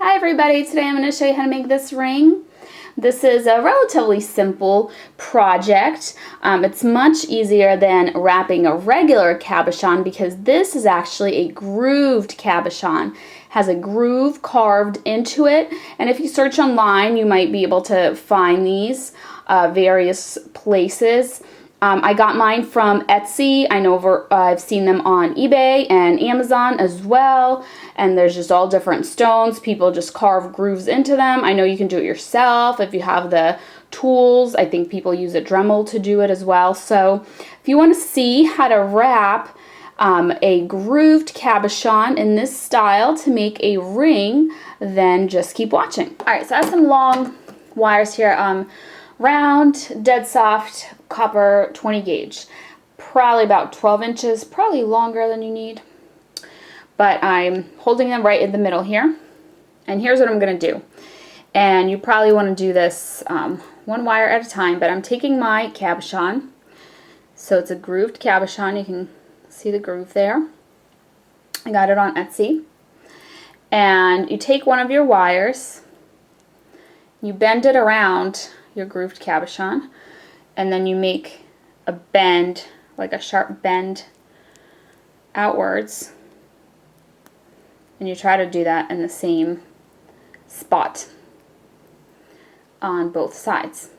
Hi everybody, today I'm going to show you how to make this ring. This is a relatively simple project. It's much easier than wrapping a regular cabochon because this is actually a grooved cabochon. It has a groove carved into it, and if you search online you might be able to find these various places. I got mine from Etsy. I know I've seen them on eBay and Amazon as well. And there's just all different stones. People just carve grooves into them. I know you can do it yourself if you have the tools. I think people use a Dremel to do it as well. So if you want to see how to wrap a grooved cabochon in this style to make a ring, then just keep watching. All right, so I have some long wires here. Round, dead soft, copper 20 gauge. Probably about 12 inches, probably longer than you need. But I'm holding them right in the middle here. And here's what I'm going to do. And you probably want to do this one wire at a time, but I'm taking my cabochon. So it's a grooved cabochon. You can see the groove there. I got it on Etsy. And you take one of your wires, you bend it around your grooved cabochon, and then you make a bend, like a sharp bend outwards, and you try to do that in the same spot on both sides.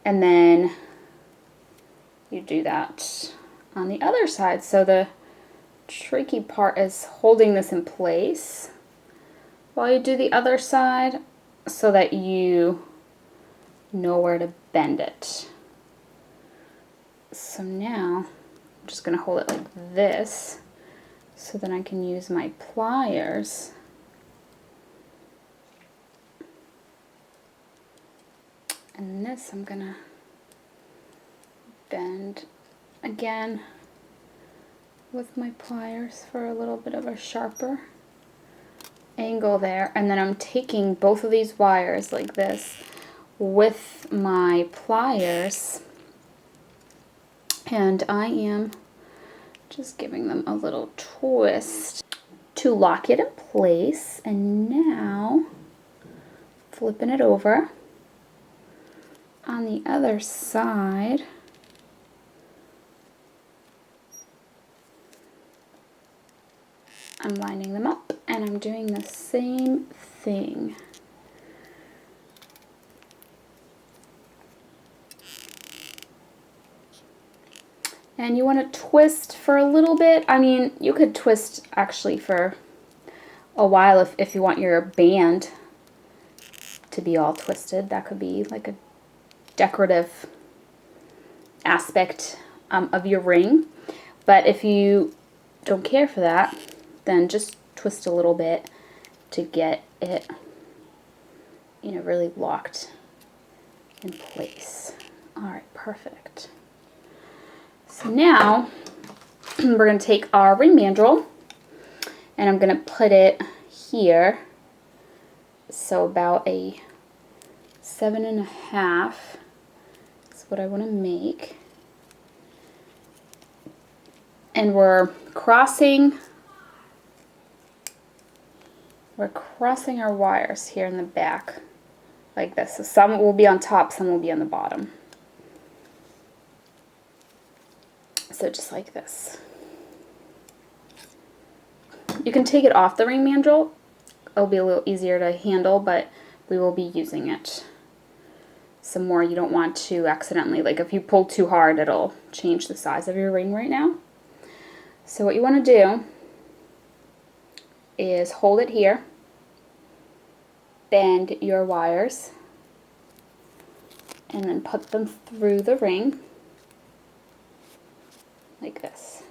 And then you do that on the other side. So the tricky part is holding this in place while you do the other side so that you know where to bend it. So now I'm just going to hold it like this so that I can use my pliers and this I'm going to bend again with my pliers for a little bit of a sharper angle there, and then I'm taking both of these wires like this with my pliers, and I am just giving them a little twist to lock it in place. And now flipping it over on the other side. I'm lining them up and I'm doing the same thing. And you want to twist for a little bit. I mean, you could twist actually for a while if you want your band to be all twisted. That could be like a decorative aspect of your ring. But if you don't care for that, then just twist a little bit to get it, you know, really locked in place. All right, perfect. So now we're going to take our ring mandrel and I'm going to put it here. So about a 7.5 is what I want to make. And we're crossing our wires here in the back like this. So some will be on top, some will be on the bottom. So just like this. You can take it off the ring mandrel. It'll be a little easier to handle, but we will be using it some more. You don't want to accidentally, like if you pull too hard, it'll change the size of your ring right now. So what you want to do is hold it here, bend your wires, and then put them through the ring like this.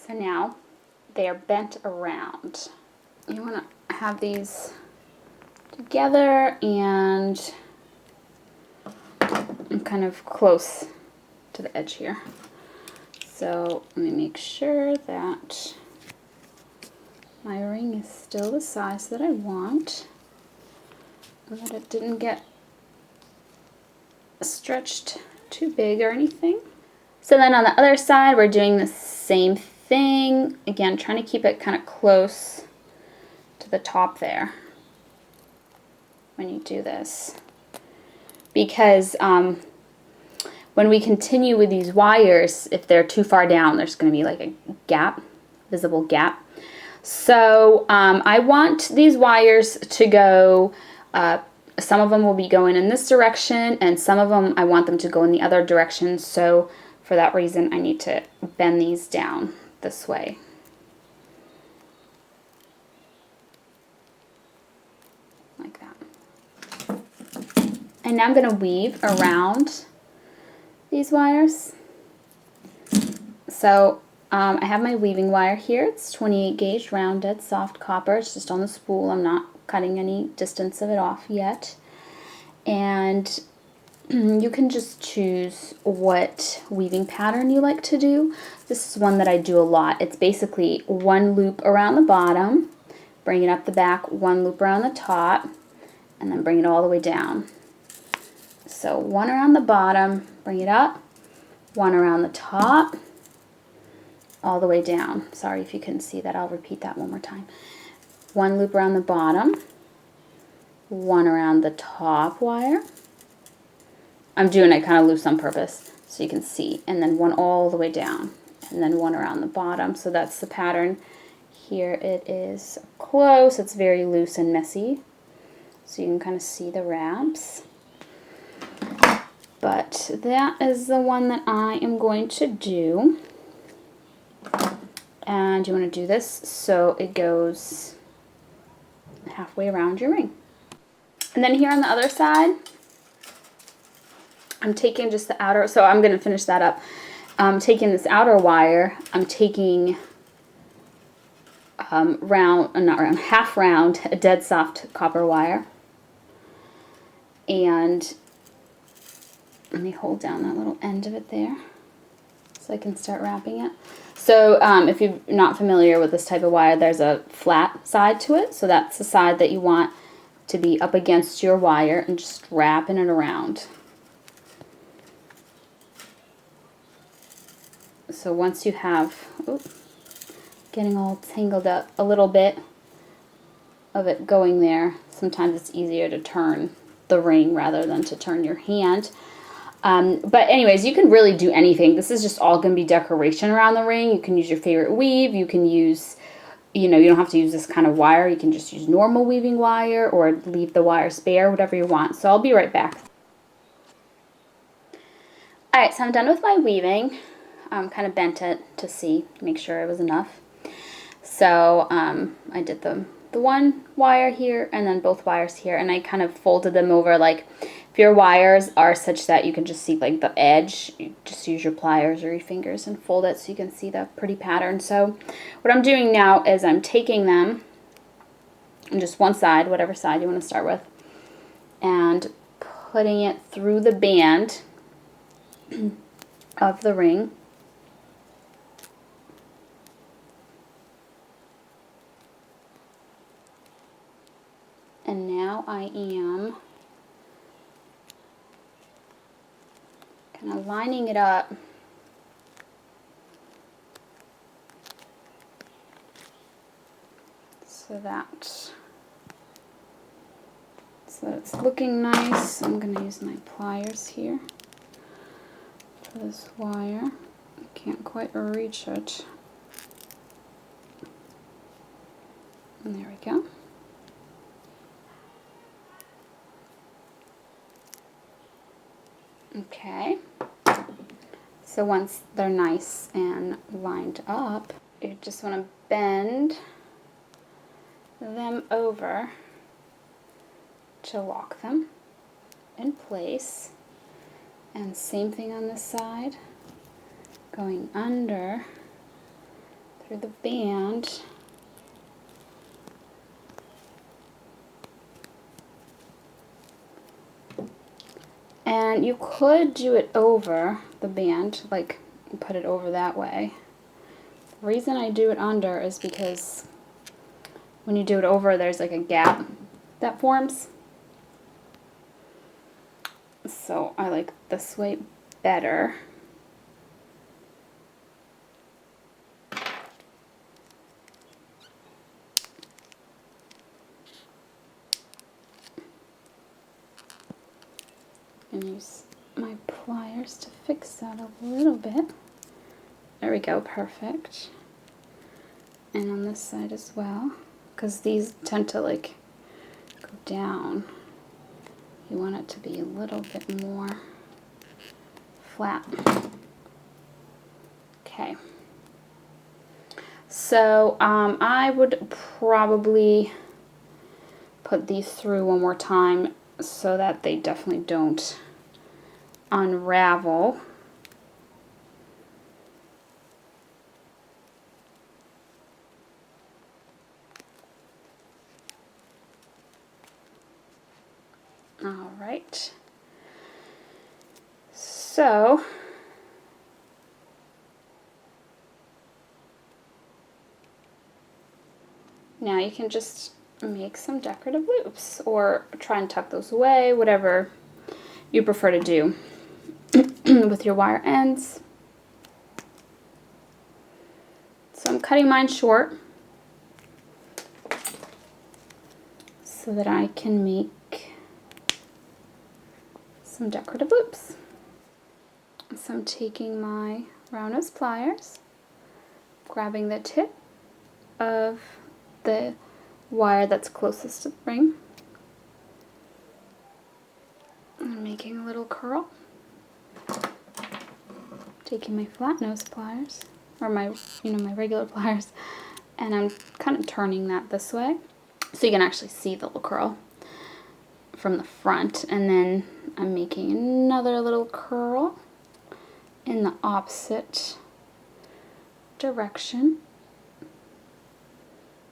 So now they are bent around. You want to have these together, and I'm kind of close to the edge here. So let me make sure that my ring is still the size that I want and that it didn't get stretched too big or anything. So then on the other side, we're doing the same thing. Again, trying to keep it kind of close to the top there when you do this. Because when we continue with these wires, if they're too far down, there's going to be like a gap, visible gap. So I want these wires to go, some of them will be going in this direction, and some of them I want them to go in the other direction. So for that reason, I need to bend these down this way. Like that. And now I'm going to weave around these wires. So I have my weaving wire here. It's 28 gauge rounded soft copper. It's just on the spool. I'm not cutting any distance of it off yet. And you can just choose what weaving pattern you like to do. This is one that I do a lot. It's basically one loop around the bottom, bring it up the back, one loop around the top, and then bring it all the way down. So one around the bottom, bring it up, one around the top, all the way down. Sorry if you couldn't see that. I'll repeat that one more time. One loop around the bottom, one around the top wire. I'm doing it kind of loose on purpose so you can see. And then one all the way down, and then one around the bottom. So that's the pattern. Here it is close. It's very loose and messy, so you can kind of see the wraps. But that is the one that I am going to do. And you want to do this so it goes halfway around your ring. And then here on the other side, I'm taking just the outer, so I'm going to finish that up. I'm taking this outer wire, I'm taking half round, a dead soft copper wire. And let me hold down that little end of it there so I can start wrapping it. So if you're not familiar with this type of wire, there's a flat side to it. So that's the side that you want to be up against your wire, and just wrapping it around. So once you have, getting all tangled up, a little bit of it going there, sometimes it's easier to turn the ring rather than to turn your hand. But anyways, you can really do anything. This is just all going to be decoration around the ring. You can use your favorite weave. You can use, you don't have to use this kind of wire. You can just use normal weaving wire or leave the wires bare, whatever you want. So I'll be right back. Alright, so I'm done with my weaving. Kind of bent it to make sure it was enough. So I did the one wire here and then both wires here, and I kind of folded them over. Like, if your wires are such that you can just see like the edge, you just use your pliers or your fingers and fold it so you can see the pretty pattern. So what I'm doing now is I'm taking them on just one side, whatever side you want to start with, and putting it through the band of the ring. And now I am kind of lining it up so that it's looking nice. I'm going to use my pliers here for this wire. I can't quite reach it. And there we go. Okay, so once they're nice and lined up, you just want to bend them over to lock them in place. And same thing on this side, going under through the band. And you could do it over the band, like put it over that way. The reason I do it under is because when you do it over, there's like a gap that forms. So I like this way better. And use my pliers to fix that a little bit. There we go, perfect. And on this side as well, because these tend to like go down. You want it to be a little bit more flat. Okay. So I would probably put these through one more time so that they definitely don't unravel. All right. So now you can just make some decorative loops or try and tuck those away, whatever you prefer to do with your wire ends. So I'm cutting mine short so that I can make some decorative loops. So I'm taking my round nose pliers, grabbing the tip of the wire that's closest to the ring, and making a little curl. Taking my flat nose pliers, or my regular pliers, and I'm kind of turning that this way so you can actually see the little curl from the front, and then I'm making another little curl in the opposite direction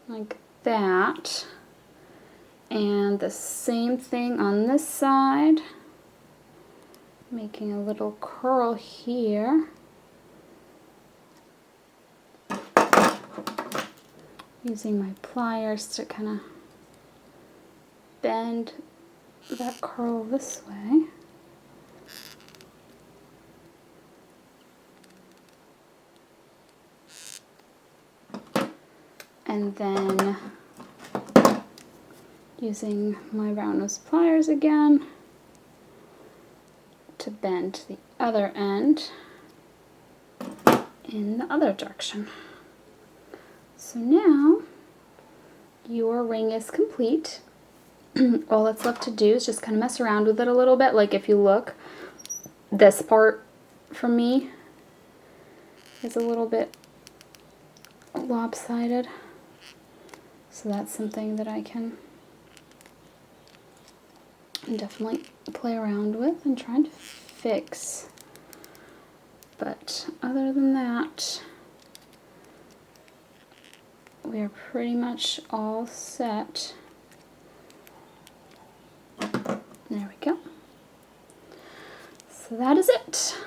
like that, and the same thing on this side, making a little curl here, using my pliers to kind of bend that curl this way. And then using my round nose pliers again to bend the other end in the other direction. So now your ring is complete. All that's left to do is just kind of mess around with it a little bit. Like if you look, this part for me is a little bit lopsided. So that's something that I can definitely play around with and try to fix. But other than that, we are pretty much all set. There we go. So that is it.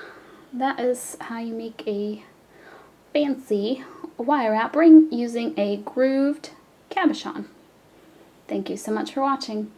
That is how you make a fancy wire wrap ring using a grooved cabochon. Thank you so much for watching.